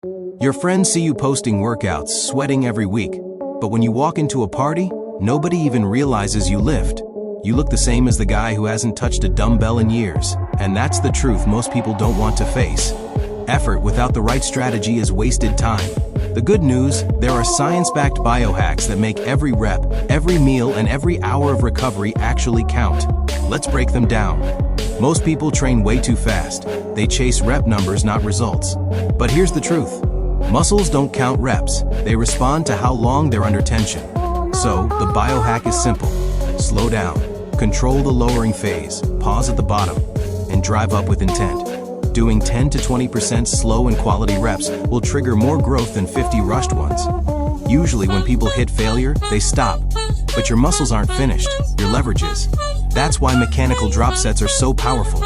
Your friends see you posting workouts, sweating every week. But when you walk into a party, nobody even realizes you lift. You look the same as the guy who hasn't touched a dumbbell in years. And that's the truth most people don't want to face. Effort without the right strategy is wasted time. The good news, there are science-backed biohacks that make every rep, every meal, and every hour of recovery actually count. Let's break them down. Most people train way too fast. They chase rep numbers, not results. But here's the truth. Muscles don't count reps. They respond to how long they're under tension. So, the biohack is simple. Slow down. Control the lowering phase. Pause at the bottom. And drive up with intent. Doing 10 to 20% slow and quality reps will trigger more growth than 50 rushed ones. Usually when people hit failure, they stop. But your muscles aren't finished, your leverage is. That's why mechanical drop sets are so powerful.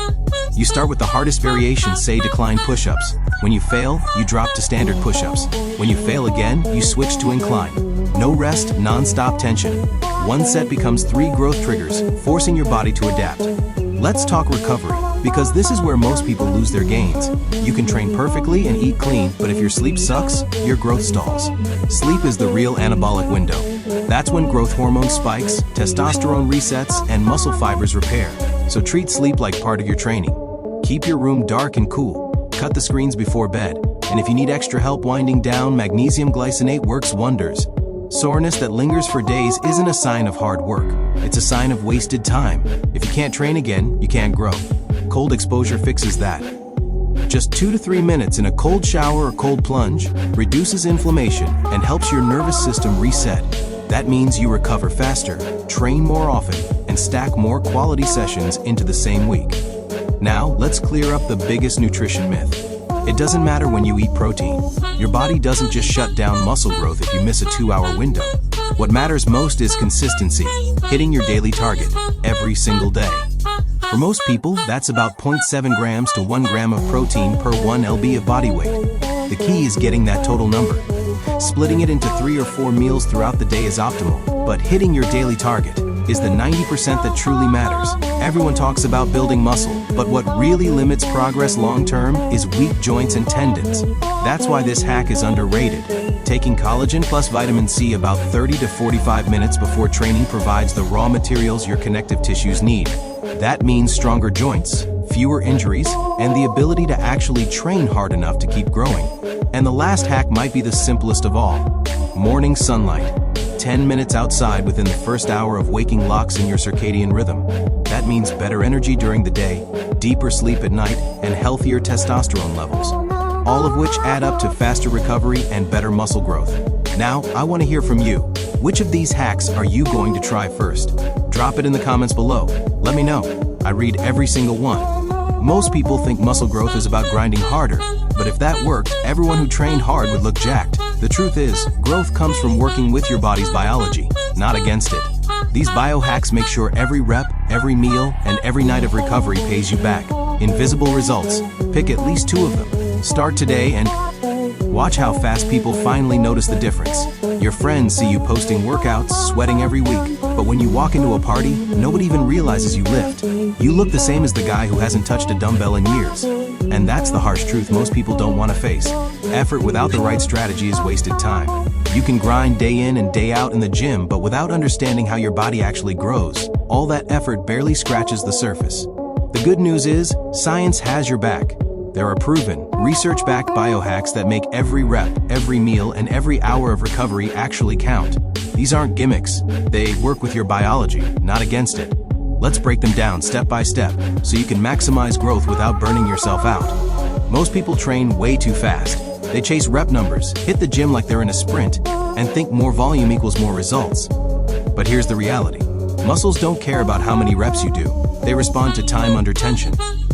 You start with the hardest variation, say decline push-ups. When you fail, you drop to standard push-ups. When you fail again, you switch to incline. No rest, non-stop tension. One set becomes 3 growth triggers, forcing your body to adapt. Let's talk recovery, because this is where most people lose their gains. You can train perfectly and eat clean, but if your sleep sucks, your growth stalls. Sleep is the real anabolic window. That's when growth hormone spikes, testosterone resets, and muscle fibers repair. So treat sleep like part of your training. Keep your room dark and cool. Cut the screens before bed. And if you need extra help winding down, magnesium glycinate works wonders. Soreness that lingers for days isn't a sign of hard work. It's a sign of wasted time. If you can't train again, you can't grow. Cold exposure fixes that. Just 2 to 3 minutes in a cold shower or cold plunge reduces inflammation and helps your nervous system reset. That means you recover faster, train more often, and stack more quality sessions into the same week. Now, let's clear up the biggest nutrition myth. It doesn't matter when you eat protein. Your body doesn't just shut down muscle growth if you miss a 2-hour window. What matters most is consistency, hitting your daily target every single day. For most people, that's about 0.7 grams to 1 gram of protein per 1 lb of body weight. The key is getting that total number. Splitting it into 3 or 4 meals throughout the day is optimal, but hitting your daily target is the 90% that truly matters. Everyone talks about building muscle, but what really limits progress long-term is weak joints and tendons. That's why this hack is underrated. Taking collagen plus vitamin C about 30 to 45 minutes before training provides the raw materials your connective tissues need. That means stronger joints, fewer injuries, and the ability to actually train hard enough to keep growing. And the last hack might be the simplest of all. Morning sunlight. 10 minutes outside within the first hour of waking locks in your circadian rhythm. That means better energy during the day, deeper sleep at night, and healthier testosterone levels. All of which add up to faster recovery and better muscle growth. Now, I want to hear from you. Which of these hacks are you going to try first? Drop it in the comments below. Let me know. I read every single one. Most people think muscle growth is about grinding harder, but if that worked, everyone who trained hard would look jacked. The truth is, growth comes from working with your body's biology, not against it. These biohacks make sure every rep, every meal, and every night of recovery pays you back. Invisible results. Pick at least 2 of them. Start today and watch how fast people finally notice the difference. Your friends see you posting workouts, sweating every week, but when you walk into a party, nobody even realizes you lift. You look the same as the guy who hasn't touched a dumbbell in years. And that's the harsh truth most people don't want to face. Effort without the right strategy is wasted time. You can grind day in and day out in the gym, but without understanding how your body actually grows, all that effort barely scratches the surface. The good news is, science has your back. There are proven, research-backed biohacks that make every rep, every meal, and every hour of recovery actually count. These aren't gimmicks. They work with your biology, not against it. Let's break them down step by step, so you can maximize growth without burning yourself out. Most people train way too fast. They chase rep numbers, hit the gym like they're in a sprint, and think more volume equals more results. But here's the reality. Muscles don't care about how many reps you do. They respond to time under tension.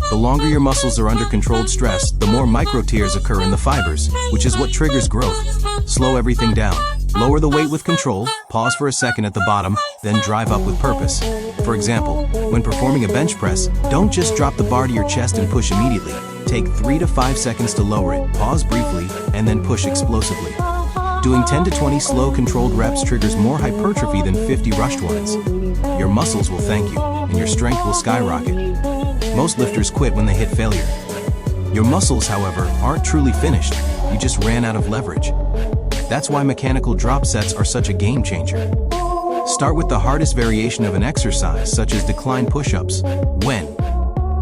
The longer your muscles are under controlled stress, the more micro tears occur in the fibers, which is what triggers growth. Slow everything down. Lower the weight with control, pause for a second at the bottom, then drive up with purpose. For example, when performing a bench press, don't just drop the bar to your chest and push immediately. Take 3 to 5 seconds to lower it, pause briefly, and then push explosively. Doing 10 to 20 slow controlled reps triggers more hypertrophy than 50 rushed ones. Your muscles will thank you, and your strength will skyrocket. Most lifters quit when they hit failure. Your muscles, however, aren't truly finished. you just ran out of leverage. That's why mechanical drop sets are such a game changer. Start with the hardest variation of an exercise, such as decline push-ups. When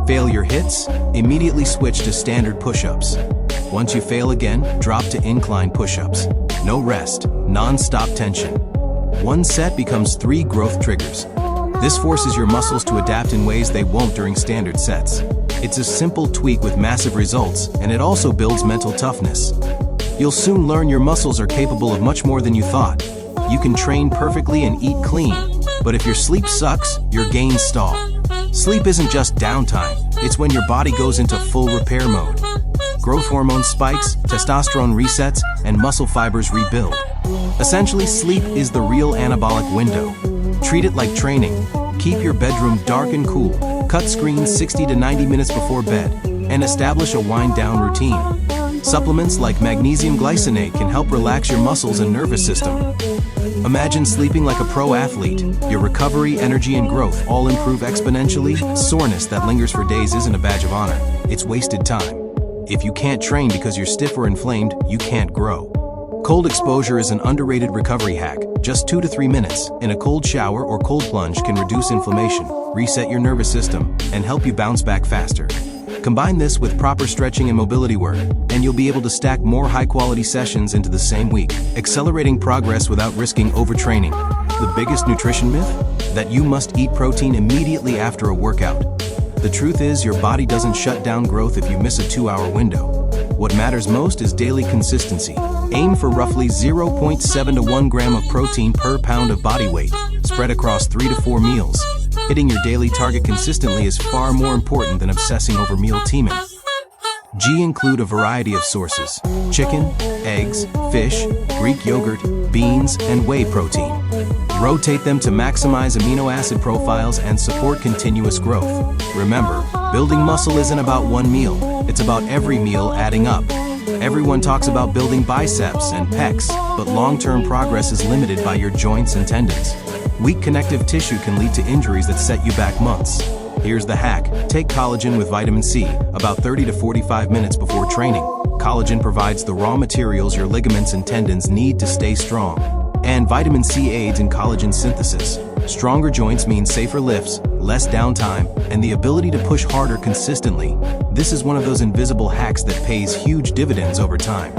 failure hits, immediately switch to standard push-ups. Once you fail again, drop to incline push-ups. No rest, non-stop tension. One set becomes 3 growth triggers. This forces your muscles to adapt in ways they won't during standard sets. It's a simple tweak with massive results, and it also builds mental toughness. You'll soon learn your muscles are capable of much more than you thought. You can train perfectly and eat clean, but if your sleep sucks, your gains stall. Sleep isn't just downtime, it's when your body goes into full repair mode. Growth hormone spikes, testosterone resets, and muscle fibers rebuild. Essentially, sleep is the real anabolic window. Treat it like training. Keep your bedroom dark and cool, cut screens 60 to 90 minutes before bed, and establish a wind-down routine. Supplements like magnesium glycinate can help relax your muscles and nervous system. Imagine sleeping like a pro athlete. Your recovery, energy, and growth all improve exponentially. Soreness that lingers for days isn't a badge of honor. It's wasted time. If you can't train because you're stiff or inflamed, you can't grow. Cold exposure is an underrated recovery hack. Just 2 to 3 minutes in a cold shower or cold plunge can reduce inflammation, reset your nervous system, and help you bounce back faster. Combine this with proper stretching and mobility work, and you'll be able to stack more high-quality sessions into the same week, accelerating progress without risking overtraining. The biggest nutrition myth? That you must eat protein immediately after a workout. The truth is, your body doesn't shut down growth if you miss a 2-hour window. What matters most is daily consistency. Aim for roughly 0.7 to 1 gram of protein per pound of body weight, spread across 3 to 4 meals. Hitting your daily target consistently is far more important than obsessing over meal teaming. G include a variety of sources: chicken, eggs, fish, Greek yogurt, beans, and whey protein. Rotate them to maximize amino acid profiles and support continuous growth. Remember, building muscle isn't about one meal, it's about every meal adding up. Everyone talks about building biceps and pecs, but long-term progress is limited by your joints and tendons. Weak connective tissue can lead to injuries that set you back months. Here's the hack: take collagen with vitamin C about 30 to 45 minutes before training. Collagen provides the raw materials your ligaments and tendons need to stay strong. And vitamin C aids in collagen synthesis. Stronger joints mean safer lifts, less downtime, and the ability to push harder consistently. This is one of those invisible hacks that pays huge dividends over time.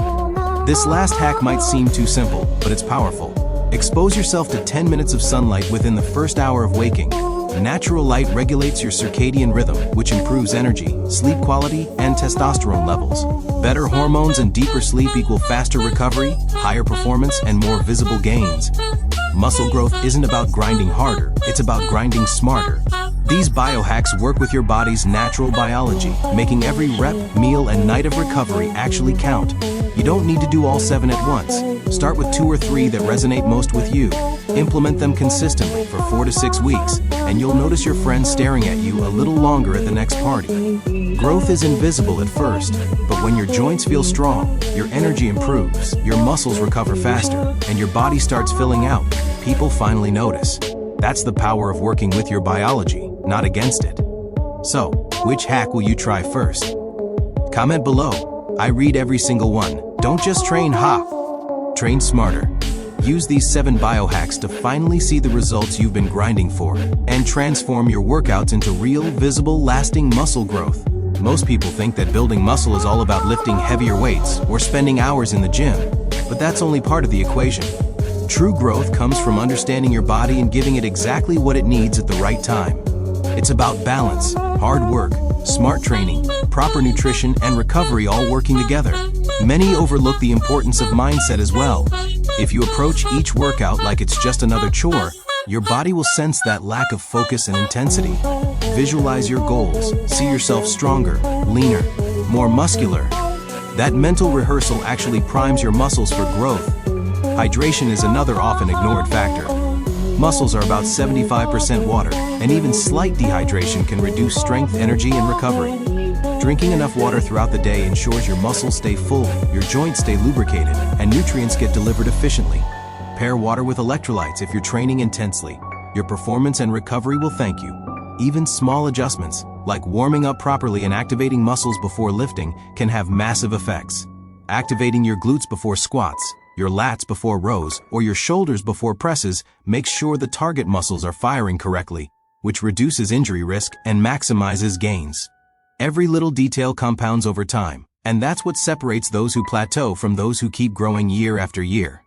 This last hack might seem too simple, but it's powerful. Expose yourself to 10 minutes of sunlight within the first hour of waking. Natural light regulates your circadian rhythm, which improves energy, sleep quality, and testosterone levels. Better hormones and deeper sleep equal faster recovery, higher performance, and more visible gains. Muscle growth isn't about grinding harder, it's about grinding smarter. These biohacks work with your body's natural biology, making every rep, meal, and night of recovery actually count. You don't need to do all 7 at once. Start with 2 or 3 that resonate most with you. Implement them consistently for 4 to 6 weeks, and you'll notice your friends staring at you a little longer at the next party. Growth is invisible at first, but when your joints feel strong, your energy improves, your muscles recover faster, and your body starts filling out, people finally notice. That's the power of working with your biology, not against it. So, which hack will you try first? Comment below. I read every single one. Don't just train train smarter. Use these 7 biohacks to finally see the results you've been grinding for, and transform your workouts into real, visible, lasting muscle growth. Most people think that building muscle is all about lifting heavier weights or spending hours in the gym, but that's only part of the equation. True growth comes from understanding your body and giving it exactly what it needs at the right time. It's about balance, hard work, smart training, proper nutrition, and recovery all working together. Many overlook the importance of mindset as well. If you approach each workout like it's just another chore, your body will sense that lack of focus and intensity. Visualize your goals, see yourself stronger, leaner, more muscular. That mental rehearsal actually primes your muscles for growth. Hydration is another often ignored factor. Muscles are about 75% water, and even slight dehydration can reduce strength, energy, and recovery. Drinking enough water throughout the day ensures your muscles stay full, your joints stay lubricated, and nutrients get delivered efficiently. Pair water with electrolytes if you're training intensely. Your performance and recovery will thank you. Even small adjustments, like warming up properly and activating muscles before lifting, can have massive effects. Activating your glutes before squats, your lats before rows, or your shoulders before presses makes sure the target muscles are firing correctly, which reduces injury risk and maximizes gains. Every little detail compounds over time, and that's what separates those who plateau from those who keep growing year after year.